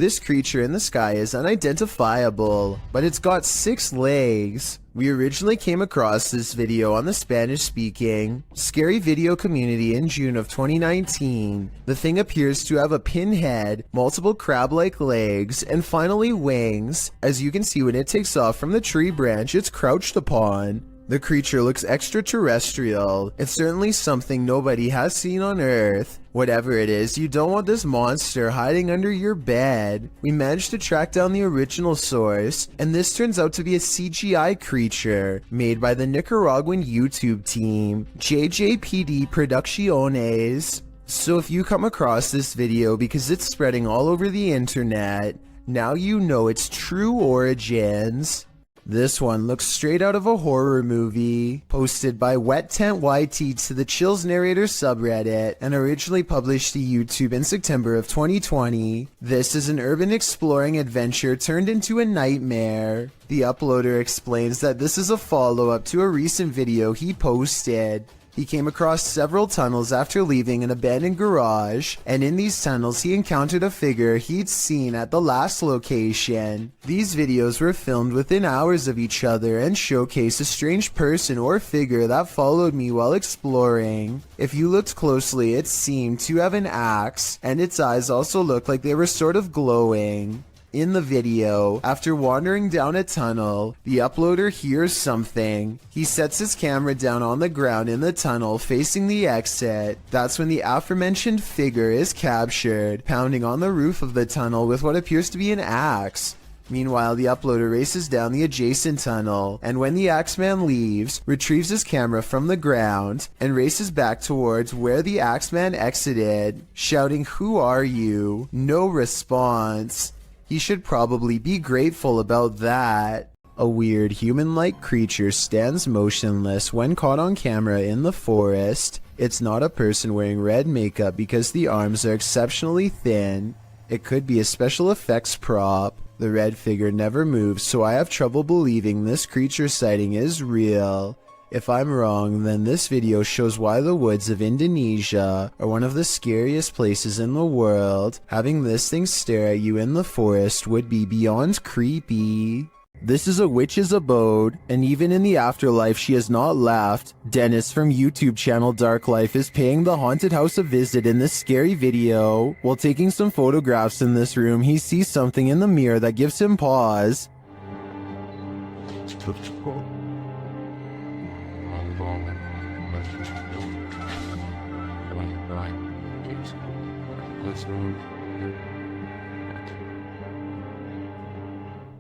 This creature in the sky is unidentifiable, but it's got 6 legs. We originally came across this video on the Spanish-speaking scary video community in June of 2019. The thing appears to have a pinhead, multiple crab-like legs, and finally wings. As you can see, when it takes off from the tree branch it's crouched upon. The creature looks extraterrestrial. It's certainly something nobody has seen on Earth. Whatever it is, you don't want this monster hiding under your bed. We managed to track down the original source, and this turns out to be a CGI creature made by the Nicaraguan YouTube team, JJPD Producciones. So if you come across this video because it's spreading all over the internet, now you know its true origins. This one looks straight out of a horror movie, posted by Wet Tent YT to the Chills Narrator subreddit, and originally published to YouTube in September of 2020. This is an urban exploring adventure turned into a nightmare. The uploader explains that this is a follow-up to a recent video he posted. He came across several tunnels after leaving an abandoned garage, and in these tunnels he encountered a figure he'd seen at the last location. These videos were filmed within hours of each other and showcase a strange person or figure that followed me while exploring. If you looked closely, it seemed to have an axe, and its eyes also looked like they were sort of glowing. In the video, after wandering down a tunnel, the uploader hears something. He sets his camera down on the ground in the tunnel facing the exit. That's when the aforementioned figure is captured, pounding on the roof of the tunnel with what appears to be an axe. Meanwhile, the uploader races down the adjacent tunnel, and when the Axeman leaves, retrieves his camera from the ground, and races back towards where the Axeman exited, shouting, "Who are you?" No response. He should probably be grateful about that. A weird human-like creature stands motionless when caught on camera in the forest. It's not a person wearing red makeup because the arms are exceptionally thin. It could be a special effects prop. The red figure never moves, so I have trouble believing this creature sighting is real. If I'm wrong, then this video shows why the woods of Indonesia are one of the scariest places in the world. Having this thing stare at you in the forest would be beyond creepy. This is a witch's abode, and even in the afterlife she has not left. Dennis from YouTube channel Dark Life is paying the haunted house a visit in this scary video. While taking some photographs in this room, he sees something in the mirror that gives him pause.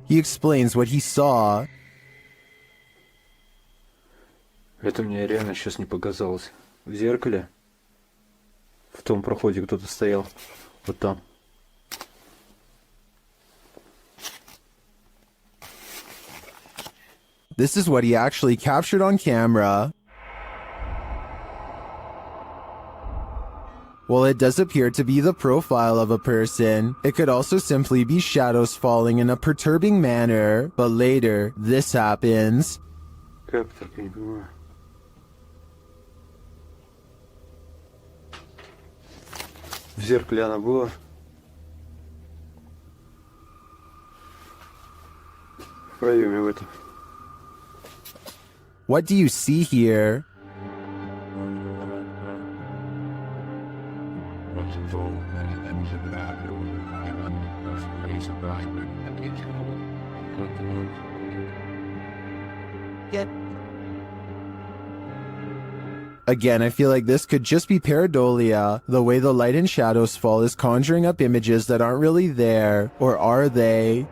He explains what he saw. Это мне реально сейчас не показалось. В зеркале, в том проходе кто-то стоял. Вот там. This is what he actually captured on camera. While it does appear to be the profile of a person, it could also simply be shadows falling in a perturbing manner. But later, this happens. Как так, я не понимаю. В зеркале она была. В проеме в этом. What do you see here? Again, I feel like this could just be pareidolia. The way the light and shadows fall is conjuring up images that aren't really there. Or are they?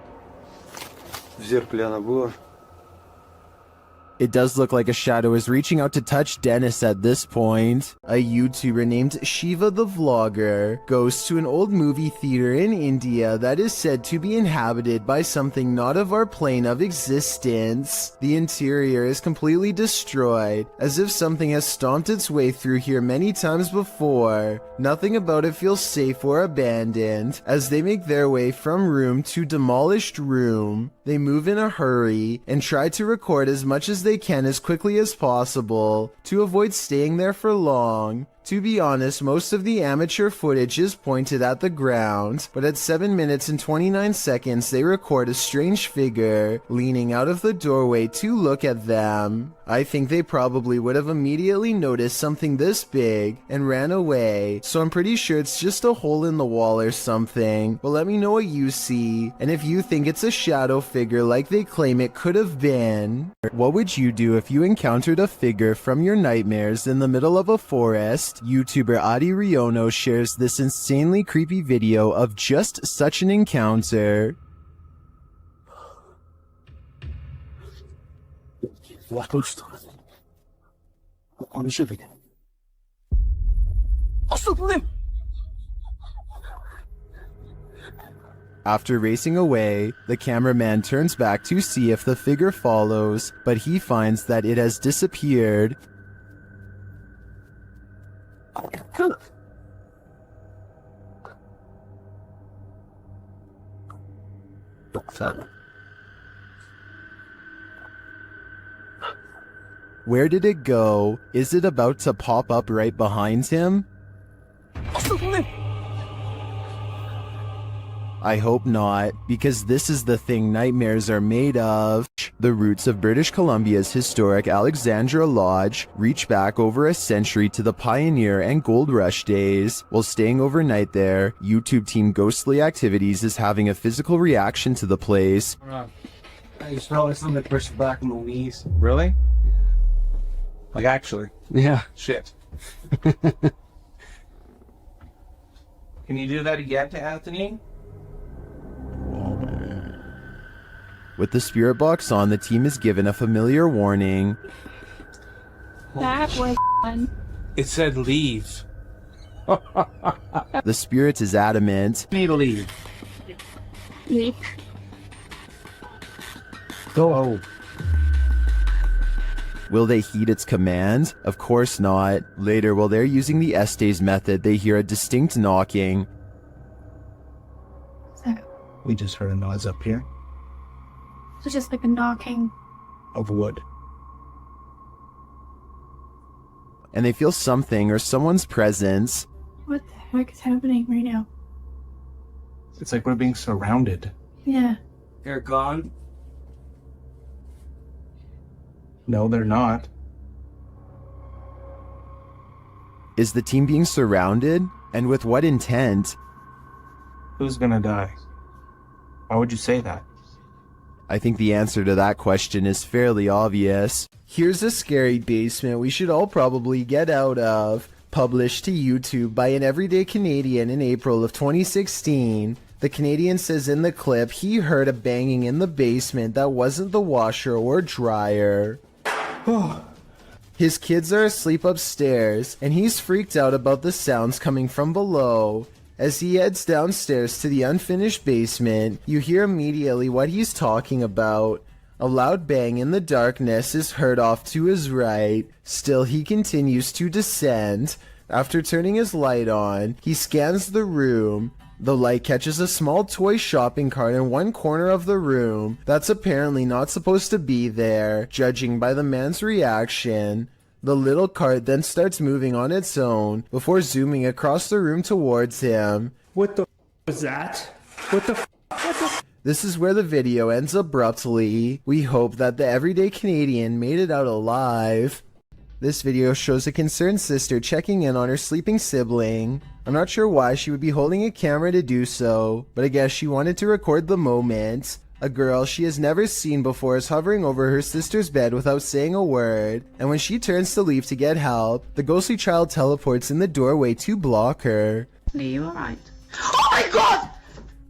В зеркале она была. It does look like a shadow is reaching out to touch Dennis at this point. A YouTuber named Shiva the Vlogger goes to an old movie theater in India that is said to be inhabited by something not of our plane of existence. The interior is completely destroyed, as if something has stomped its way through here many times before. Nothing about it feels safe or abandoned. As they make their way from room to demolished room, they move in a hurry and try to record as much as they can as quickly as possible to avoid staying there for long. To be honest, most of the amateur footage is pointed at the ground, but at 7 minutes and 29 seconds they record a strange figure leaning out of the doorway to look at them. I think they probably would have immediately noticed something this big and ran away, so I'm pretty sure it's just a hole in the wall or something, but let me know what you see, and if you think it's a shadow figure like they claim it could have been. What would you do if you encountered a figure from your nightmares in the middle of a forest? YouTuber Adi Riono shares this insanely creepy video of just such an encounter. After racing away, the cameraman turns back to see if the figure follows, but he finds that it has disappeared. Where did it go? Is it about to pop up right behind him? I hope not, because this is the thing nightmares are made of. The roots of British Columbia's historic Alexandra Lodge reach back over a century to the pioneer and gold rush days. While staying overnight there, YouTube team Ghostly Activities is having a physical reaction to the place. I smell like something pushed back in the knees. Really? Like actually? Yeah. Shit. Can you do that again to Anthony? With the spirit box on, the team is given a familiar warning. That was fun. It said leave. The spirit is adamant. Need to leave. Leap. Go. Will they heed its command? Of course not. Later, while they're using the Estes method, they hear a distinct knocking. So, We just heard a noise up here it's just like a knocking. of wood. And they feel something or someone's presence. What the heck is happening right now? It's like we're being surrounded. Yeah. They're gone. No, they're not. Is the team being surrounded? And with what intent? Who's gonna die? Why would you say that? I think the answer to that question is fairly obvious. Here's a scary basement we should all probably get out of. Published to YouTube by an everyday Canadian in April of 2016. The Canadian says in the clip he heard a banging in the basement that wasn't the washer or dryer. His kids are asleep upstairs, and he's freaked out about the sounds coming from below. As he heads downstairs to the unfinished basement, you hear immediately what he's talking about. A loud bang in the darkness is heard off to his right. Still, he continues to descend. After turning his light on, he scans the room. The light catches a small toy shopping cart in one corner of the room that's apparently not supposed to be there, judging by the man's reaction. The little cart then starts moving on its own before zooming across the room towards him. What the was that? What the This is where the video ends abruptly. We hope that the everyday Canadian made it out alive. This video shows a concerned sister checking in on her sleeping sibling. I'm not sure why she would be holding a camera to do so, but I guess she wanted to record the moment. A girl she has never seen before is hovering over her sister's bed without saying a word, and when she turns to leave to get help, the ghostly child teleports in the doorway to block her. Are you alright?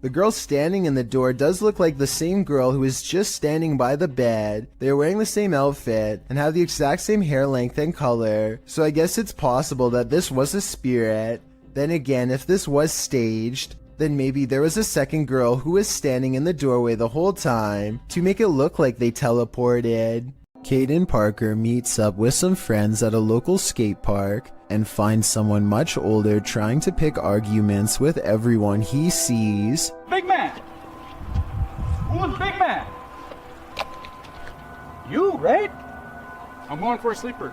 The girl standing in the door does look like the same girl who is just standing by the bed. They are wearing the same outfit and have the exact same hair length and color, so I guess it's possible that this was a spirit. Then again, if this was staged, then maybe there was a second girl who was standing in the doorway the whole time to make it look like they teleported. Caden Parker meets up with some friends at a local skate park and finds someone much older trying to pick arguments with everyone he sees. Big man! Who's big man? You, right? I'm going for a sleeper.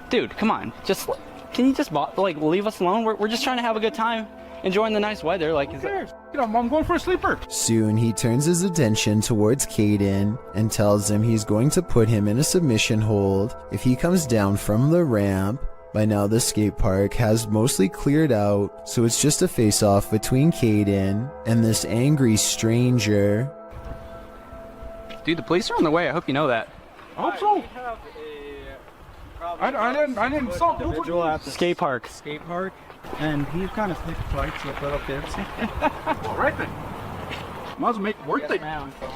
Dude, come on. Just Can you just like leave us alone? We're just trying to have a good time, enjoying the nice weather. Like, is Get up, I'm going for a sleeper. Soon he turns his attention towards Caden and tells him he's going to put him in a submission hold if he comes down from the ramp. By now the skate park has mostly cleared out, so it's just a face-off between Caden and this angry stranger. Dude, the police are on the way. I hope you know that. I hope so. I didn't stop. Individual at the Skate park. skate park, and he's kind of sneaky fights with little kids. All right then. Might as well make it worth it.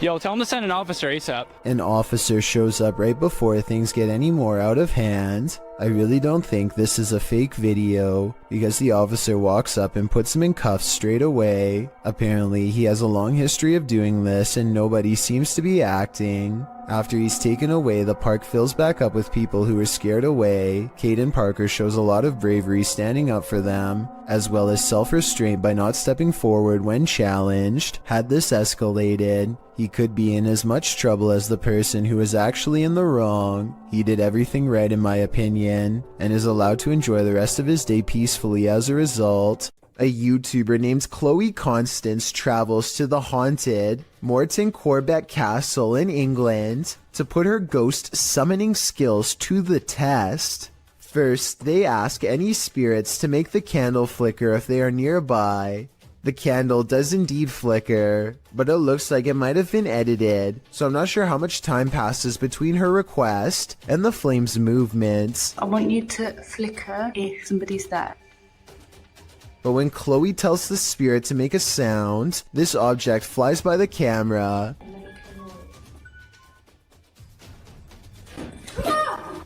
Yo, tell them to send an officer ASAP. An officer shows up right before things get any more out of hand. I really don't think this is a fake video, because the officer walks up and puts him in cuffs straight away. Apparently, he has a long history of doing this and nobody seems to be acting. After he's taken away, the park fills back up with people who are scared away. Caden Parker shows a lot of bravery standing up for them, as well as self-restraint by not stepping forward when challenged. Had this escalated, he could be in as much trouble as the person who is actually in the wrong. He did everything right in my opinion, and is allowed to enjoy the rest of his day peacefully as a result. A YouTuber named Chloe Constance travels to the haunted Morton Corbett Castle in England to put her ghost summoning skills to the test. First, they ask any spirits to make the candle flicker if they are nearby. The candle does indeed flicker, but it looks like it might have been edited, so I'm not sure how much time passes between her request and the flame's movements. I want you to flicker if somebody's there. But when Chloe tells the spirit to make a sound, this object flies by the camera.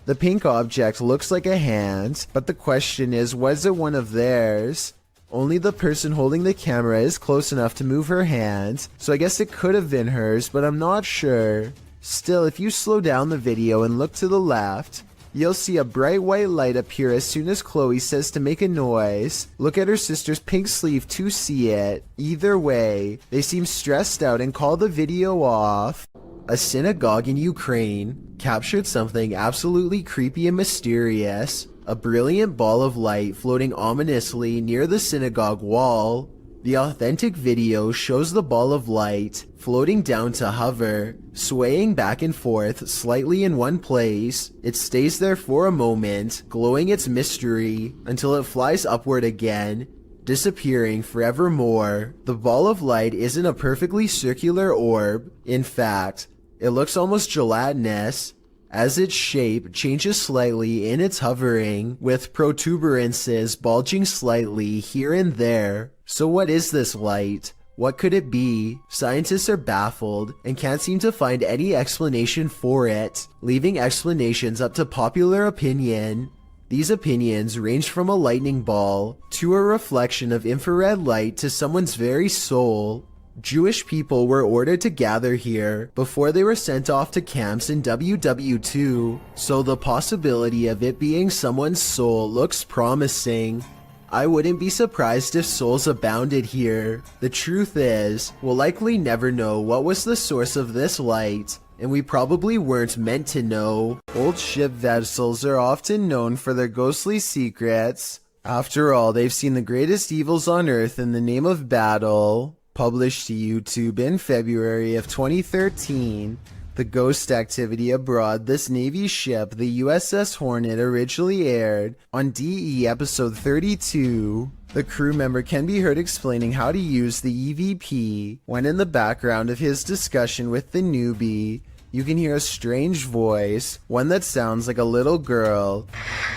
The pink object looks like a hand, but the question is, was it one of theirs? Only the person holding the camera is close enough to move her hand, so I guess it could have been hers, but I'm not sure. Still, if you slow down the video and look to the left, you'll see a bright white light appear as soon as Chloe says to make a noise. Look at her sister's pink sleeve to see it. Either way, they seem stressed out and call the video off. A synagogue in Ukraine captured something absolutely creepy and mysterious. A brilliant ball of light floating ominously near the synagogue wall. The authentic video shows the ball of light floating down to hover, swaying back and forth slightly in one place. It stays there for a moment, glowing its mystery, until it flies upward again, disappearing forevermore. The ball of light isn't a perfectly circular orb. In fact, it looks almost gelatinous, as its shape changes slightly in its hovering, with protuberances bulging slightly here and there. So what is this light? What could it be? Scientists are baffled and can't seem to find any explanation for it, leaving explanations up to popular opinion. These opinions range from a lightning ball to a reflection of infrared light to someone's very soul. Jewish people were ordered to gather here before they were sent off to camps in WW2, so the possibility of it being someone's soul looks promising. I wouldn't be surprised if souls abounded here. The truth is, we'll likely never know what was the source of this light, and we probably weren't meant to know. Old ship vessels are often known for their ghostly secrets. After all, they've seen the greatest evils on Earth in the name of battle. Published to YouTube in February of 2013, the ghost activity aboard this Navy ship, the USS Hornet, originally aired on DE episode 32. The crew member can be heard explaining how to use the EVP when in the background of his discussion with the newbie, you can hear a strange voice, one that sounds like a little girl.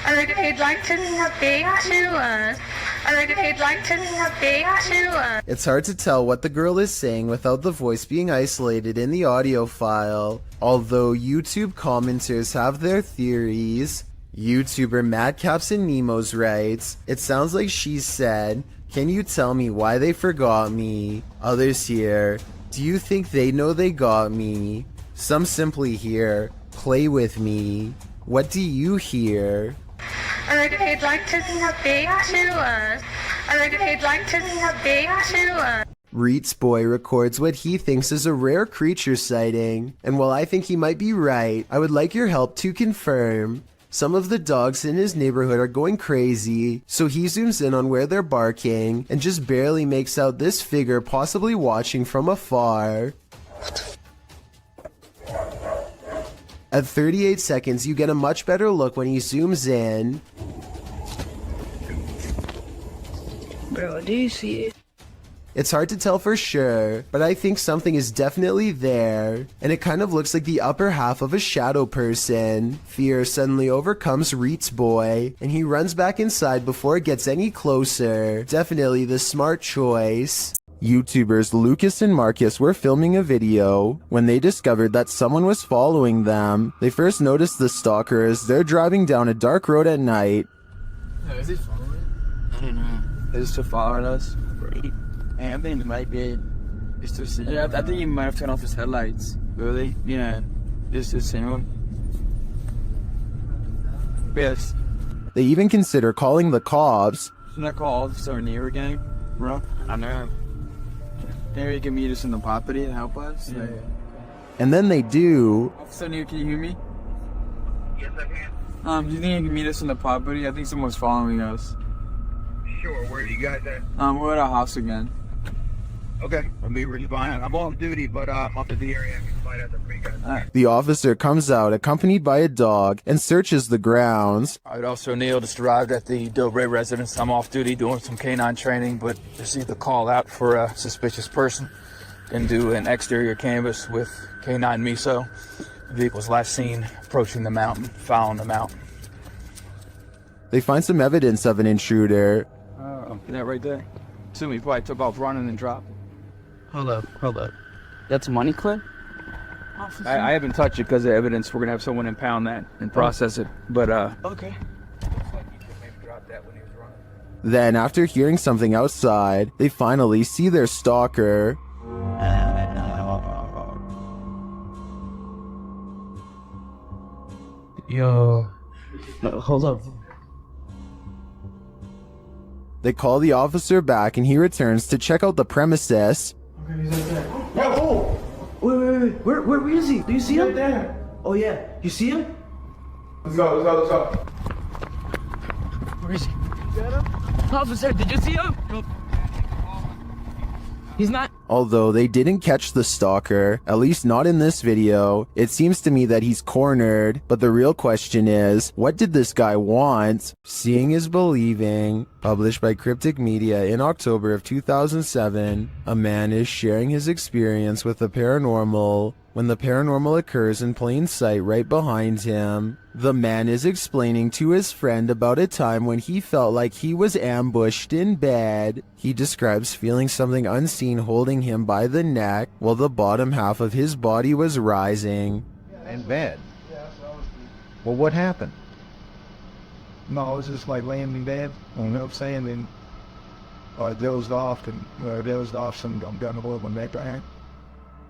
I like if you'd like to speak to us. I like if you'd like to speak to us. It's hard to tell what the girl is saying without the voice being isolated in the audio file, although YouTube commenters have their theories. YouTuber Madcaps and Nemos writes, "It sounds like she said, 'Can you tell me why they forgot me?' Others here, 'Do you think they know they got me?' Some simply hear, 'Play with me.' What do you hear?" I like if you'd like to speak to us. I like if you'd like to speak to us. Reets Boy records what he thinks is a rare creature sighting, and while I think he might be right, I would like your help to confirm. Some of the dogs in his neighborhood are going crazy, so he zooms in on where they're barking and just barely makes out this figure possibly watching from afar. At 38 seconds, you get a much better look when he zooms in. Bro, do you see it? It's hard to tell for sure, but I think something is definitely there, and it kind of looks like the upper half of a shadow person. Fear suddenly overcomes Reet's boy, and he runs back inside before it gets any closer. Definitely the smart choice. YouTubers Lucas and Marcus were filming a video when they discovered that someone was following them. They first noticed the stalker as they're driving down a dark road at night. Is he following? I don't know. Is to following us? Hey, I think it might be. It's to see. Yeah, I think he might have turned off his headlights. Really? Yeah. It's the same one. Yes. They even consider calling the cops. Shouldn't I call Officer near again, bro? I know. Maybe you can meet us in the property and help us. Yeah. And then they do. Officer Neil, can you hear me? Yes, I can. Do you think you can meet us in the property? I think someone's following us. Sure, where are you guys at? We're at our house again. Okay, I'll be really fine. I'm on duty, but I'm up to the area. I can find out the free guys. The officer comes out accompanied by a dog and searches the grounds. All right, Officer O'Neill just arrived at the Delray residence. I'm off duty doing some canine training, but received a call out for a suspicious person. Then do an exterior canvass with canine miso. The vehicle was last seen approaching the mountain, following the mountain. They find some evidence of an intruder. That right there. Assume he probably took off running and dropped. Hold up. That's money clip? I haven't touched it because of evidence. We're gonna have someone impound that and process it. But Okay. Then, after hearing something outside, they finally see their stalker. Yo. Hold up. They call the officer back and he returns to check out the premises. Wait. Where is he? Do you see him? There. Oh, yeah. You see him? Let's go. Where is he? Officer, did you see him? He's not. Although they didn't catch the stalker, at least not in this video, it seems to me that he's cornered, but the real question is, what did this guy want? Seeing is believing. Published by Cryptic Media in October of 2007, a man is sharing his experience with the paranormal when the paranormal occurs in plain sight right behind him. The man is explaining to his friend about a time when he felt like he was ambushed in bed. He describes feeling something unseen holding him by the neck while the bottom half of his body was rising. In bed? Well, what happened? No, I was just like laying in bed, you know what I'm saying, and I dozed off some gun oil when that ran.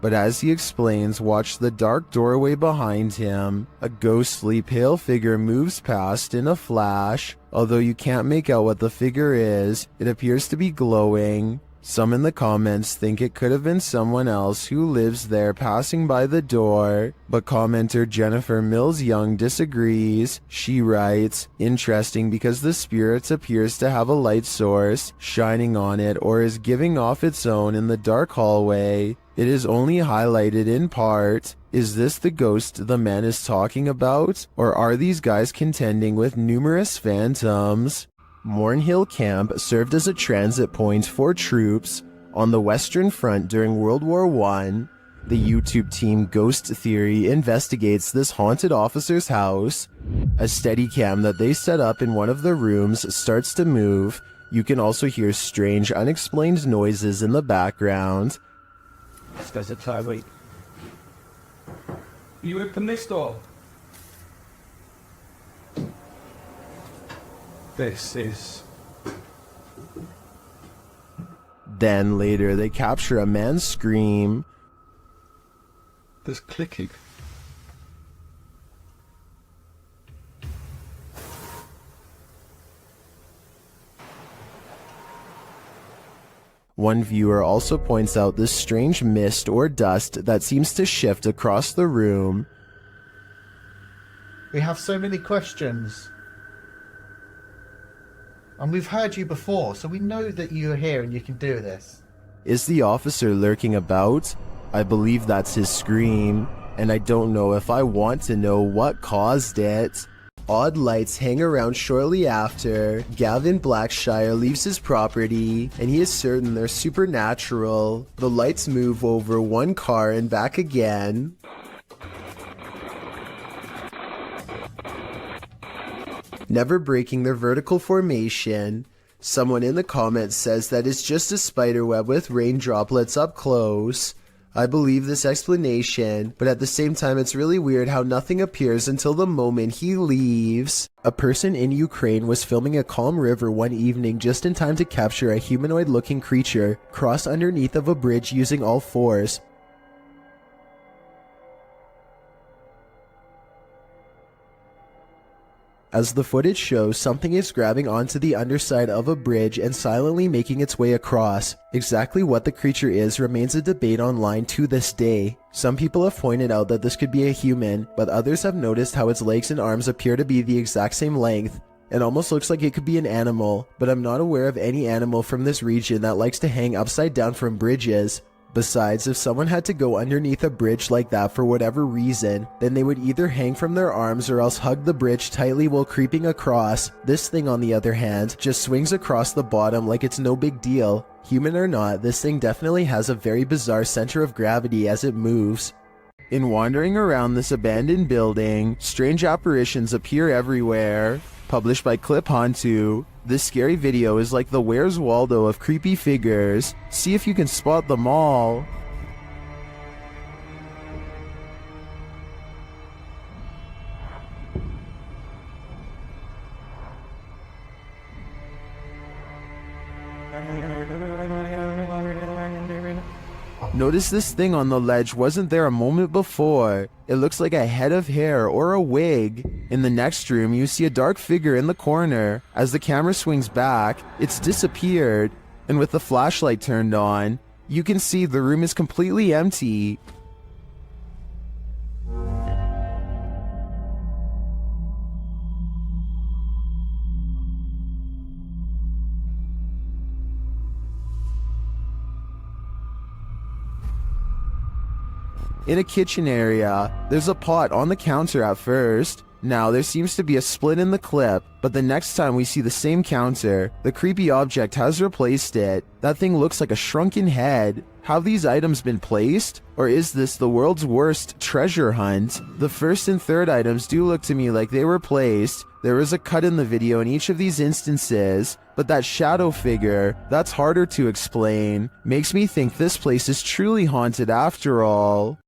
But as he explains, watch the dark doorway behind him. A ghostly pale figure moves past in a flash. Although you can't make out what the figure is, it appears to be glowing. Some in the comments think it could have been someone else who lives there passing by the door, but commenter Jennifer Mills Young disagrees. She writes, "Interesting because the spirit appears to have a light source shining on it or is giving off its own in the dark hallway. It is only highlighted in part. Is this the ghost the man is talking about? Or are these guys contending with numerous phantoms?" Mornhill Camp served as a transit point for troops on the Western Front during World War I. The YouTube team Ghost Theory investigates this haunted officer's house. A Steadicam that they set up in one of the rooms starts to move. You can also hear strange, unexplained noises in the background. This guy's a tyrant. You open this door. This is... Then later they capture a man's scream. There's clicking. One viewer also points out this strange mist or dust that seems to shift across the room. We have so many questions. And we've heard you before, so we know that you're here and you can do this. Is the officer lurking about? I believe that's his scream, and I don't know if I want to know what caused it. Odd lights hang around shortly after. Gavin Blackshire leaves his property, and he is certain they're supernatural. The lights move over one car and back again. Never breaking their vertical formation. Someone in the comments says that it's just a spiderweb with rain droplets up close. I believe this explanation, but at the same time it's really weird how nothing appears until the moment he leaves. A person in Ukraine was filming a calm river one evening just in time to capture a humanoid-looking creature cross underneath of a bridge using all fours. As the footage shows, something is grabbing onto the underside of a bridge and silently making its way across. Exactly what the creature is remains a debate online to this day. Some people have pointed out that this could be a human, but others have noticed how its legs and arms appear to be the exact same length. It almost looks like it could be an animal, but I'm not aware of any animal from this region that likes to hang upside down from bridges. Besides, if someone had to go underneath a bridge like that for whatever reason, then they would either hang from their arms or else hug the bridge tightly while creeping across. This thing, on the other hand, just swings across the bottom like it's no big deal. Human or not, this thing definitely has a very bizarre center of gravity as it moves. In wandering around this abandoned building, strange apparitions appear everywhere. Published by Clip Hantu, this scary video is like the Where's Waldo of creepy figures. See if you can spot them all. Notice this thing on the ledge wasn't there a moment before. It looks like a head of hair or a wig. In the next room, you see a dark figure in the corner. As the camera swings back, it's disappeared. And with the flashlight turned on, you can see the room is completely empty. In a kitchen area, there's a pot on the counter at first. Now there seems to be a split in the clip, but the next time we see the same counter, the creepy object has replaced it. That thing looks like a shrunken head. Have these items been placed? Or is this the world's worst treasure hunt? The first and third items do look to me like they were placed. There is a cut in the video in each of these instances, but that shadow figure, that's harder to explain. Makes me think this place is truly haunted after all.